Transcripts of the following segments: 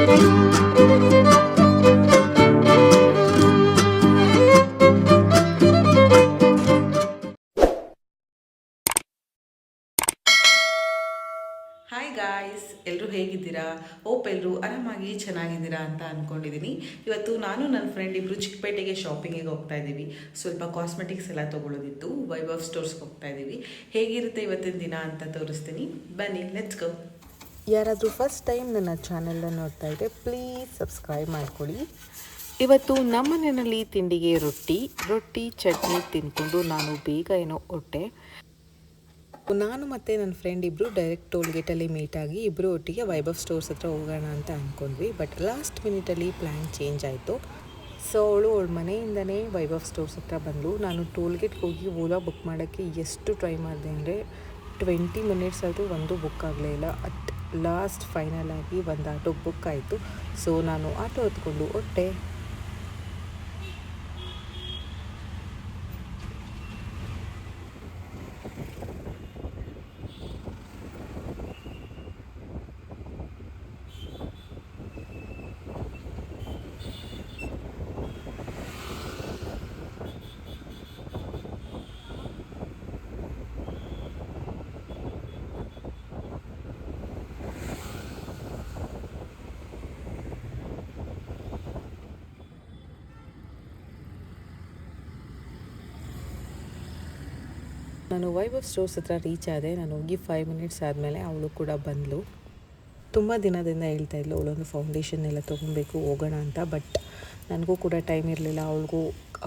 Hi guys, ಎಲ್ಲರೂ ಹೇಗಿದ್ದೀರಾ? Hope ಎಲ್ಲರೂ ಆರಾಮಾಗಿ ಚೆನ್ನಾಗಿದ್ದೀರಾ ಅಂತ ಅಂದ್ಕೊಂಡಿದ್ದೀನಿ. ಇವತ್ತು ನಾನು ನನ್ನ ಫ್ರೆಂಡ್ ಇಬ್ಬರು ಚಿಕ್ಕಪೇಟೆಗೆ ಶಾಪಿಂಗಿಗೆ ಹೋಗ್ತಾ ಇದ್ದೀವಿ. ಸ್ವಲ್ಪ ಕಾಸ್ಮೆಟಿಕ್ಸ್ ಎಲ್ಲ ತೊಗೊಳ್ಳೋದಿತ್ತು. ವೈಭವ್ ಸ್ಟೋರ್ಸ್ಗೆ ಹೋಗ್ತಾ ಇದ್ದೀವಿ. ಹೇಗಿರುತ್ತೆ ಇವತ್ತಿನ ದಿನ ಅಂತ ತೋರಿಸ್ತೀನಿ, ಬನ್ನಿ, ಲೆಟ್ಸ್ ಗೋ. ಯಾರಾದರೂ ಫಸ್ಟ್ ಟೈಮ್ ನನ್ನ ಚಾನೆಲ್ನ ನೋಡ್ತಾ ಇದ್ದರೆ ಪ್ಲೀಸ್ ಸಬ್ಸ್ಕ್ರೈಬ್ ಮಾಡ್ಕೊಳ್ಳಿ. ಇವತ್ತು ನಮ್ಮನೆಯಲ್ಲಿ ತಿಂಡಿಗೆ ರೊಟ್ಟಿ ಚಟ್ನಿ ತಿಂದ್ಕೊಂಡು ನಾನು ಬೇಗ ಏನೋ ಹೊಟ್ಟೆ. ನಾನು ಮತ್ತು ನನ್ನ ಫ್ರೆಂಡ್ ಇಬ್ಬರು ಡೈರೆಕ್ಟ್ ಟೋಲ್ಗೇಟಲ್ಲಿ ಮೀಟಾಗಿ ಇಬ್ಬರು ಒಟ್ಟಿಗೆ ವೈಭವ್ ಸ್ಟೋರ್ಸ್ ಹತ್ರ ಹೋಗೋಣ ಅಂತ ಅಂದ್ಕೊಂಡ್ವಿ. ಬಟ್ ಲಾಸ್ಟ್ ಮಿನಿಟಲ್ಲಿ ಪ್ಲ್ಯಾನ್ ಚೇಂಜ್ ಆಯಿತು. ಸೊ ಅವಳ ಮನೆಯಿಂದನೇ ವೈಭವ್ ಸ್ಟೋರ್ಸ್ ಹತ್ರ ಬಂದು ನಾನು ಟೋಲ್ಗೇಟ್ಗೆ ಹೋಗಿ ಓಲಾ ಬುಕ್ ಮಾಡೋಕ್ಕೆ ಎಷ್ಟು ಟ್ರೈ ಮಾಡಿದೆ ಅಂದರೆ 20 ಮಿನಿಟ್ಸ್ ಆದರೂ ಒಂದು ಬುಕ್ ಆಗಲೇ ಇಲ್ಲ. ಅಟ್ ಲಾಸ್ಟ್ ಫೈನಲ್ ಆಗಿ ಒಂದು ಆಟೋ ಬುಕ್ ಆಯಿತು. ಸೊ ನಾನು ಆಟೋ ಹೊತ್ಕೊಂಡು ಹೊಟ್ಟೆ. ನಾನು ವೈಭವ್ ಸ್ಟೋರ್ಸ್ ಹತ್ರ ರೀಚ್ ಆದೆ. ನಾನು ಹೋಗಿ 5 ಮಿನಿಟ್ಸ್ ಆದಮೇಲೆ ಅವಳು ಕೂಡ ಬಂದಳು. ತುಂಬ ದಿನದಿಂದ ಹೇಳ್ತಾ ಇದ್ಲು ಅವಳೊಂದು ಫೌಂಡೇಶನ್ ಎಲ್ಲ ತೊಗೊಬೇಕು ಹೋಗೋಣ ಅಂತ. ಬಟ್ ನನಗೂ ಕೂಡ ಟೈಮ್ ಇರಲಿಲ್ಲ, ಅವಳಿಗೂ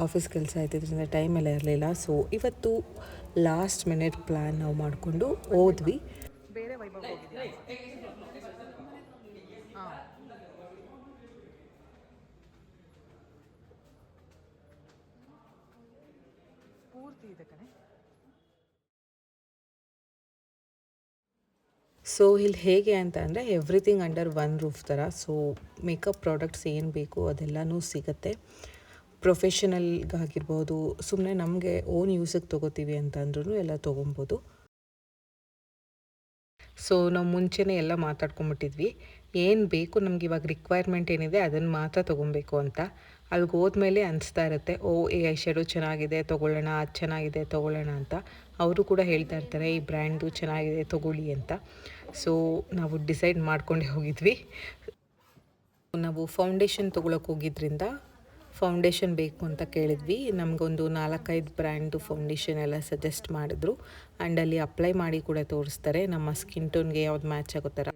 ಆಫೀಸ್ ಕೆಲಸ ಆಯ್ತಿದ್ರಿಂದ ಟೈಮ್ ಎಲ್ಲ ಇರಲಿಲ್ಲ. ಸೊ ಇವತ್ತು ಲಾಸ್ಟ್ ಮಿನಿಟ್ ಪ್ಲ್ಯಾನ್ ನಾವು ಮಾಡಿಕೊಂಡು ಹೋದ್ವಿ. ಬೇರೆ ವೈಭವ್ ಹೋಗಿದ್ದೀವಿ. ಪೂರ್ತಿ ಇದೆ ಕಣೆ. ಸೊ ಇಲ್ಲಿ ಹೇಗೆ ಅಂತ ಅಂದರೆ ಎವ್ರಿಥಿಂಗ್ ಅಂಡರ್ ಒನ್ ರೂಫ್ ಥರ. ಸೊ ಮೇಕಪ್ ಪ್ರಾಡಕ್ಟ್ಸ್ ಏನು ಬೇಕು ಅದೆಲ್ಲನೂ ಸಿಗುತ್ತೆ. ಪ್ರೊಫೆಷನಲ್ಗಾಗಿರ್ಬೋದು, ಸುಮ್ಮನೆ ನಮಗೆ ಓನ್ ಯೂಸಿಗೆ ತೊಗೋತೀವಿ ಅಂತ ಅಂದ್ರೂ ಎಲ್ಲ ತೊಗೊಬೋದು. ಸೊ ನಾವು ಮುಂಚೆನೇ ಎಲ್ಲ ಮಾತಾಡ್ಕೊಂಬಿಟ್ಟಿದ್ವಿ, ಏನು ಬೇಕು ನಮ್ಗೆ ಇವಾಗ ರಿಕ್ವೈರ್ಮೆಂಟ್ ಏನಿದೆ ಅದನ್ನು ಮಾತ್ರ ತೊಗೊಬೇಕು ಅಂತ. ಅಲ್ಲಿಗೆ ಹೋದ್ಮೇಲೆ ಅನಿಸ್ತಾ ಇರುತ್ತೆ, ಈ ಐ ಶ್ಯಾಡೋ ಚೆನ್ನಾಗಿದೆ ತೊಗೊಳ್ಳೋಣ, ಅದು ಚೆನ್ನಾಗಿದೆ ತೊಗೊಳ್ಳೋಣ ಅಂತ. ಅವರು ಕೂಡ ಹೇಳ್ತಾ ಇರ್ತಾರೆ ಈ ಬ್ರ್ಯಾಂಡು ಚೆನ್ನಾಗಿದೆ ತೊಗೊಳ್ಳಿ ಅಂತ. ಸೊ ನಾವು ಡಿಸೈಡ್ ಮಾಡ್ಕೊಂಡೇ ಹೋಗಿದ್ವಿ. ನಾವು ಫೌಂಡೇಶನ್ ತೊಗೊಳಕ್ಕೆ ಹೋಗಿದ್ರಿಂದ ಫೌಂಡೇಶನ್ ಬೇಕು ಅಂತ ಕೇಳಿದ್ವಿ. ನಮಗೊಂದು 4-5 ಬ್ರ್ಯಾಂಡು ಫೌಂಡೇಶನ್ ಎಲ್ಲ ಸಜೆಸ್ಟ್ ಮಾಡಿದ್ರು. ಆ್ಯಂಡ್ ಅಲ್ಲಿ ಅಪ್ಲೈ ಮಾಡಿ ಕೂಡ ತೋರಿಸ್ತಾರೆ ನಮ್ಮ ಸ್ಕಿನ್ ಟೋನ್ಗೆ ಯಾವ್ದು ಮ್ಯಾಚ್ ಆಗೋ ಥರ.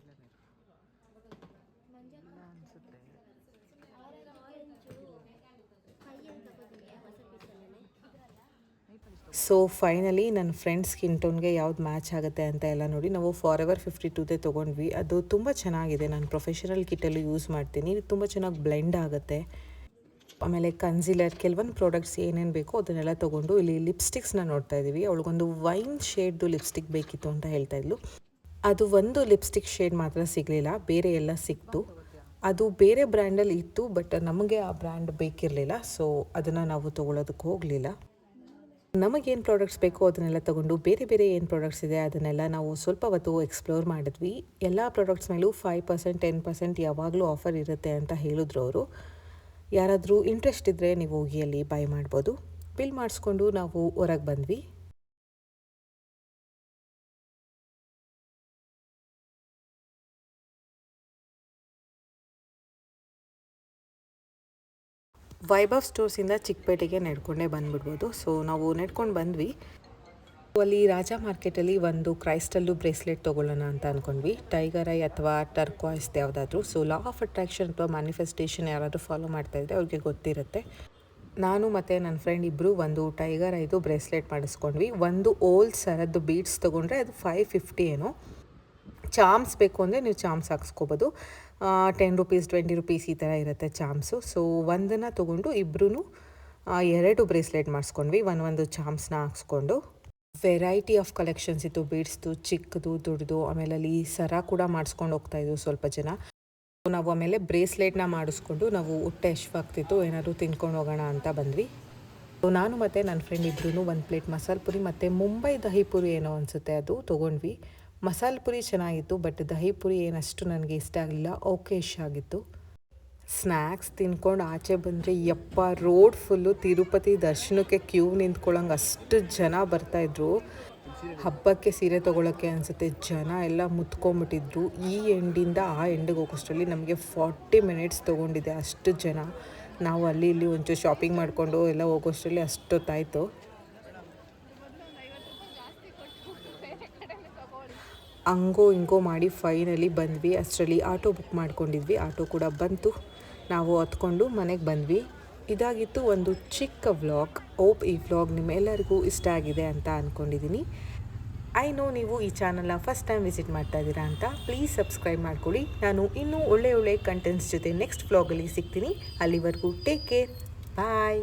ಸೊ ಫೈನಲಿ ನನ್ನ ಫ್ರೆಂಡ್ ಸ್ಕಿನ್ ಟೋನ್ಗೆ ಯಾವ್ದು ಮ್ಯಾಚ್ ಆಗುತ್ತೆ ಅಂತ ಎಲ್ಲ ನೋಡಿ ನಾವು ಫಾರೆವರ್ 52 ತೊಗೊಂಡ್ವಿ. ಅದು ತುಂಬ ಚೆನ್ನಾಗಿದೆ. ನಾನು ಪ್ರೊಫೆಷನಲ್ ಕಿಟ್ಟಲ್ಲಿ ಯೂಸ್ ಮಾಡ್ತೀನಿ. ಇದು ತುಂಬ ಚೆನ್ನಾಗಿ ಬ್ಲೆಂಡ್ ಆಗುತ್ತೆ. ಆಮೇಲೆ ಕನ್ಸೀಲರ್, ಕೆಲವೊಂದು ಪ್ರಾಡಕ್ಟ್ಸ್ ಏನೇನು ಬೇಕೋ ಅದನ್ನೆಲ್ಲ ತೊಗೊಂಡು ಇಲ್ಲಿ ಲಿಪ್ಸ್ಟಿಕ್ಸ್ನ ನೋಡ್ತಾ ಇದ್ದೀವಿ. ಅವಳಿಗೊಂದು ವೈನ್ ಶೇಡ್ದು ಲಿಪ್ಸ್ಟಿಕ್ ಬೇಕಿತ್ತು ಅಂತ ಹೇಳ್ತಾ ಇದ್ಲು. ಅದು ಒಂದು ಲಿಪ್ಸ್ಟಿಕ್ ಶೇಡ್ ಮಾತ್ರ ಸಿಗಲಿಲ್ಲ, ಬೇರೆ ಎಲ್ಲ ಸಿಕ್ತು. ಅದು ಬೇರೆ ಬ್ರ್ಯಾಂಡಲ್ಲಿ ಇತ್ತು, ಬಟ್ ನಮಗೆ ಆ ಬ್ರ್ಯಾಂಡ್ ಬೇಕಿರಲಿಲ್ಲ. ಸೊ ಅದನ್ನು ನಾವು ತೊಗೊಳೋದಕ್ಕೆ ಹೋಗಲಿಲ್ಲ. ನಮಗೇನು ಪ್ರಾಡಕ್ಟ್ಸ್ ಬೇಕೋ ಅದನ್ನೆಲ್ಲ ತೊಗೊಂಡು ಬೇರೆ ಬೇರೆ ಏನು ಪ್ರಾಡಕ್ಟ್ಸ್ ಇದೆ ಅದನ್ನೆಲ್ಲ ನಾವು ಸ್ವಲ್ಪ ಹೊತ್ತು ಎಕ್ಸ್ಪ್ಲೋರ್ ಮಾಡಿದ್ವಿ. ಎಲ್ಲ ಪ್ರಾಡಕ್ಟ್ಸ್ ಮೇಲೂ 5%, 10% ಯಾವಾಗಲೂ ಆಫರ್ ಇರುತ್ತೆ ಅಂತ ಹೇಳಿದ್ರು ಅವರು. ಯಾರಾದರೂ ಇಂಟ್ರೆಸ್ಟ್ ಇದ್ದರೆ ನೀವು ಹೋಗಿ ಅಲ್ಲಿ ಬೈ ಮಾಡ್ಬೋದು. ಬಿಲ್ ಮಾಡಿಸ್ಕೊಂಡು ನಾವು ಹೊರಗೆ ಬಂದ್ವಿ. ವೈಭವ್ ಸ್ಟೋರ್ಸಿಂದ ಚಿಕ್ಕಪೇಟೆಗೆ ನಡ್ಕೊಂಡೇ ಬಂದುಬಿಡ್ಬೋದು. ಸೊ ನಾವು ನಡ್ಕೊಂಡು ಬಂದ್ವಿ. ಅಲ್ಲಿ ರಾಜಾ ಮಾರ್ಕೆಟಲ್ಲಿ ಒಂದು ಕ್ರೈಸ್ಟಲ್ಲು ಬ್ರೇಸ್ಲೆಟ್ ತೊಗೊಳ್ಳೋಣ ಅಂತ ಅಂದ್ಕೊಂಡ್ವಿ. ಟೈಗರ್ ಐ ಅಥವಾ ಟರ್ಕ್ವಾಯ್ಸ್ ಯಾವುದಾದ್ರೂ. ಸೊ ಲಾ ಆಫ್ ಅಟ್ರಾಕ್ಷನ್ ಅಥವಾ ಮ್ಯಾನಿಫೆಸ್ಟೇಷನ್ ಯಾರಾದರೂ ಫಾಲೋ ಮಾಡ್ತಾಯಿದ್ರೆ ಅವ್ರಿಗೆ ಗೊತ್ತಿರುತ್ತೆ. ನಾನು ಮತ್ತು ನನ್ನ ಫ್ರೆಂಡ್ ಇಬ್ಬರು ಒಂದು ಟೈಗರ್ ಐದು ಬ್ರೇಸ್ಲೆಟ್ ಮಾಡಿಸ್ಕೊಂಡ್ವಿ. ಒಂದು ಓಲ್ಡ್ ಸರದ್ದು ಬೀಡ್ಸ್ ತೊಗೊಂಡ್ರೆ ಅದು 550 ಏನೋ. ಚಾಮ್ಸ್ ಬೇಕು ಅಂದರೆ ನೀವು ಚಾಮ್ಸ್ ಹಾಕ್ಸ್ಕೊಬೋದು. 10 ರೂಪೀಸ್ 20 ರೂಪೀಸ್ ಈ ಥರ ಇರುತ್ತೆ ಚಾಮ್ಸು. ಸೊ ಒಂದನ್ನು ತೊಗೊಂಡು ಇಬ್ಬರೂ 2 ಬ್ರೇಸ್ಲೆಟ್ ಮಾಡಿಸ್ಕೊಂಡ್ವಿ, ಒಂದು ಚಾಮ್ಸ್ನ ಹಾಕ್ಸ್ಕೊಂಡು. ವೆರೈಟಿ ಆಫ್ ಕಲೆಕ್ಷನ್ಸ್ ಇತ್ತು, ಬೀಡ್ಸ್ದು, ಚಿಕ್ಕದು, ದೊಡ್ಡದು. ಆಮೇಲೆ ಅಲ್ಲಿ ಸರ ಕೂಡ ಮಾಡಿಸ್ಕೊಂಡು ಹೋಗ್ತಾಯಿದ್ವು ಸ್ವಲ್ಪ ಜನ. ನಾವು ಆಮೇಲೆ ಬ್ರೇಸ್ಲೆಟ್ನ ಮಾಡಿಸ್ಕೊಂಡು ನಾವು ಹೊಟ್ಟೆ ಹಶ್ವಾಗ್ತಿತ್ತು, ಏನಾದರೂ ತಿನ್ಕೊಂಡು ಹೋಗೋಣ ಅಂತ ಬಂದ್ವಿ. ನಾನು ಮತ್ತು ನನ್ನ ಫ್ರೆಂಡ್ ಇಬ್ಬರೂ 1 ಪ್ಲೇಟ್ ಮಸಾಲೆ ಪುರಿ ಮತ್ತು ಮುಂಬೈ ದಹಿ ಪುರಿ ಏನೋ ಅನಿಸುತ್ತೆ ಅದು ತೊಗೊಂಡ್ವಿ. ಮಸಾಲೆ ಪುರಿ ಚೆನ್ನಾಗಿತ್ತು, ಬಟ್ ದಹಿ ಪುರಿ ಏನಷ್ಟು ನನಗೆ ಇಷ್ಟ ಆಗಲಿಲ್ಲ, ಓಕೆಶ್ ಆಗಿತ್ತು. ಸ್ನ್ಯಾಕ್ಸ್ ತಿನ್ಕೊಂಡು ಆಚೆ ಬಂದರೆ ಯಪ್ಪ ರೋಡ್ ಫುಲ್ಲು ತಿರುಪತಿ ದರ್ಶನಕ್ಕೆ ಕ್ಯೂ ನಿಂತ್ಕೊಳ್ಳೋಂಗೆ ಅಷ್ಟು ಜನ ಬರ್ತಾಯಿದ್ರು. ಹಬ್ಬಕ್ಕೆ ಸೀರೆ ತೊಗೊಳಕ್ಕೆ ಅನಿಸುತ್ತೆ, ಜನ ಎಲ್ಲ ಮುತ್ಕೊಂಬಿಟ್ಟಿದ್ರು. ಈ ಎಂಡಿಂದ ಆ ಎಂಡಿಗೆ ಹೋಗೋಷ್ಟರಲ್ಲಿ ನಮಗೆ 40 ಮಿನಿಟ್ಸ್ ತೊಗೊಂಡಿದೆ, ಅಷ್ಟು ಜನ. ನಾವು ಅಲ್ಲಿ ಇಲ್ಲಿ ಒಂಚೂರು ಶಾಪಿಂಗ್ ಮಾಡಿಕೊಂಡು ಎಲ್ಲ ಹೋಗೋಷ್ಟರಲ್ಲಿ ಅಷ್ಟೊತ್ತಾಯಿತು. ಹಂಗೋ ಹಿಂಗೋ ಮಾಡಿ ಫೈನಲಿ ಬಂದ್ವಿ. ಅಷ್ಟರಲ್ಲಿ ಆಟೋ ಬುಕ್ ಮಾಡ್ಕೊಂಡಿದ್ವಿ, ಆಟೋ ಕೂಡ ಬಂತು, ನಾವು ಹತ್ಕೊಂಡು ಮನೆಗೆ ಬಂದ್ವಿ. ಇದಾಗಿತ್ತು ಒಂದು ಚಿಕ್ಕ ವ್ಲಾಗ್. ಹೋಪ್ ಈ ವ್ಲಾಗ್ ನಿಮ್ಮೆಲ್ಲರಿಗೂ ಇಷ್ಟ ಆಗಿದೆ ಅಂತ ಅಂದ್ಕೊಂಡಿದ್ದೀನಿ. ಐ ನೋ ನೀವು ಈ ಚಾನಲ್ನ ಫಸ್ಟ್ ಟೈಮ್ ವಿಸಿಟ್ ಮಾಡ್ತಾ ಇದ್ದೀರಾ ಅಂತ. ಪ್ಲೀಸ್ ಸಬ್ಸ್ಕ್ರೈಬ್ ಮಾಡ್ಕೊಳ್ಳಿ. ನಾನು ಇನ್ನೂ ಒಳ್ಳೆ ಕಂಟೆಂಟ್ಸ್ ಜೊತೆ ನೆಕ್ಸ್ಟ್ ವ್ಲಾಗಲ್ಲಿ ಸಿಗ್ತೀನಿ. ಅಲ್ಲಿವರೆಗೂ ಟೇಕ್ ಕೇರ್, ಬಾಯ್.